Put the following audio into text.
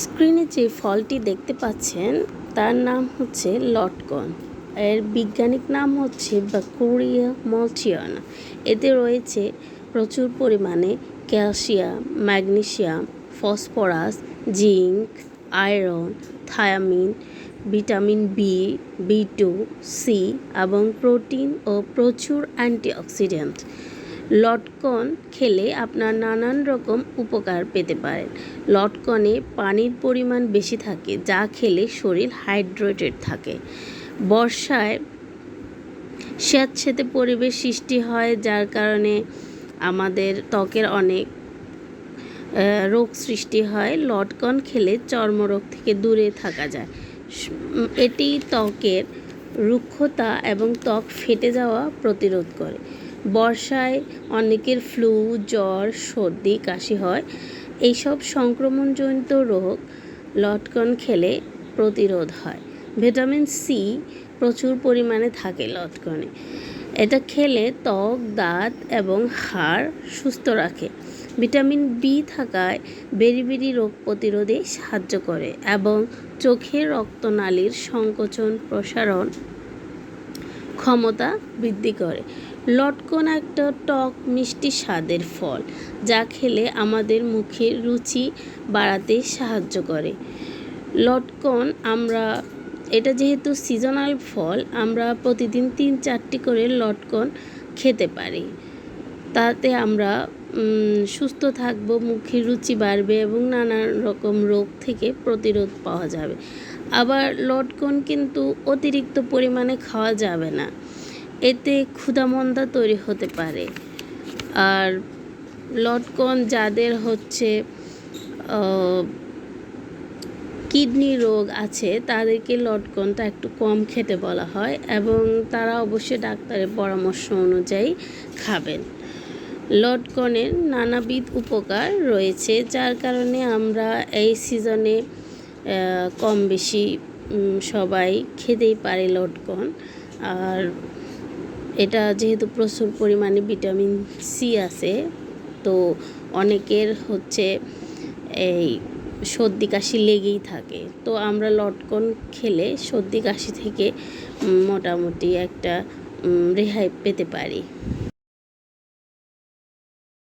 স্ক্রিনে যে ফলটি দেখতে পাচ্ছেন তার নাম হচ্ছে লটকন। এর বৈজ্ঞানিক নাম হচ্ছে বাকুরিয়া মলচিয়ানা। এতে রয়েছে প্রচুর পরিমাণে calcium, magnesium, phosphorus, zinc, iron, thiamine, vitamin B, B two, C এবং প্রোটিন ও প্রচুর অ্যান্টিঅক্সিডেন্ট। লটকন খেলে আপনার নানান রকম উপকার পেতে পারেন। লটকনে পানির পরিমাণ বেশি থাকে, যা খেলে শরীর হাইড্রেটেড থাকে। বর্ষায় স্যাঁতসেঁতে পরিবেশ সৃষ্টি হয়, যার কারণে আমাদের ত্বকের অনেক রোগ সৃষ্টি হয়। লটকন খেলে চর্মরোগ থেকে দূরে থাকা যায়। এটি ত্বকের রুক্ষতা এবং ত্বক ফেটে যাওয়া প্রতিরোধ করে। বর্ষায় অনেকের ফ্লু, জ্বর, সর্দি, কাশি হয়। এইসব সংক্রমণজনিত রোগ লটকন খেলে প্রতিরোধ হয়। ভিটামিন সি প্রচুর পরিমাণে থাকে লটকনে। এটা খেলে ত্বক, দাঁত এবং হাড় সুস্থ রাখে। ভিটামিন বি থাকায় বেরি রোগ প্রতিরোধে সাহায্য করে এবং চোখের রক্তনালীর সংকোচন প্রসারণ ক্ষমতা বৃদ্ধি করে। লটকন একটা টক মিষ্টি স্বাদের ফল, যা খেলে আমাদের মুখের রুচি বাড়াতে সাহায্য করে। লটকন এটা যেহেতু সিজনাল ফল, আমরা প্রতিদিন 3-4টি করে লটকন খেতে পারি। তাতে আমরা সুস্থ থাকব, মুখের রুচি বাড়বে এবং নানান রকম রোগ থেকে প্রতিরোধ পাওয়া যাবে। আবার লটকন কিন্তু অতিরিক্ত পরিমাণে খাওয়া যাবে না, এতে ক্ষুধামন্দা তৈরি হতে পারে। আর লটকন যাদের হচ্ছে কিডনি রোগ আছে, তাদেরকে লটকনটা একটু কম খেতে বলা হয় এবং তারা অবশ্যই ডাক্তারের পরামর্শ অনুযায়ী খাবেন। লটকনের নানাবিধ উপকার রয়েছে, যার কারণে আমরা এই সিজনে কম বেশি সবাই খেতেই পারি লটকন। আর এটা যেহেতু প্রচুর পরিমাণে ভিটামিন সি আছে, তো অনেকের হচ্ছে এই সর্দি কাশি লেগেই থাকে। তো আমরা লটকন খেলে সর্দি কাশি থেকে মোটামুটি একটা রেহাই পেতে পারি।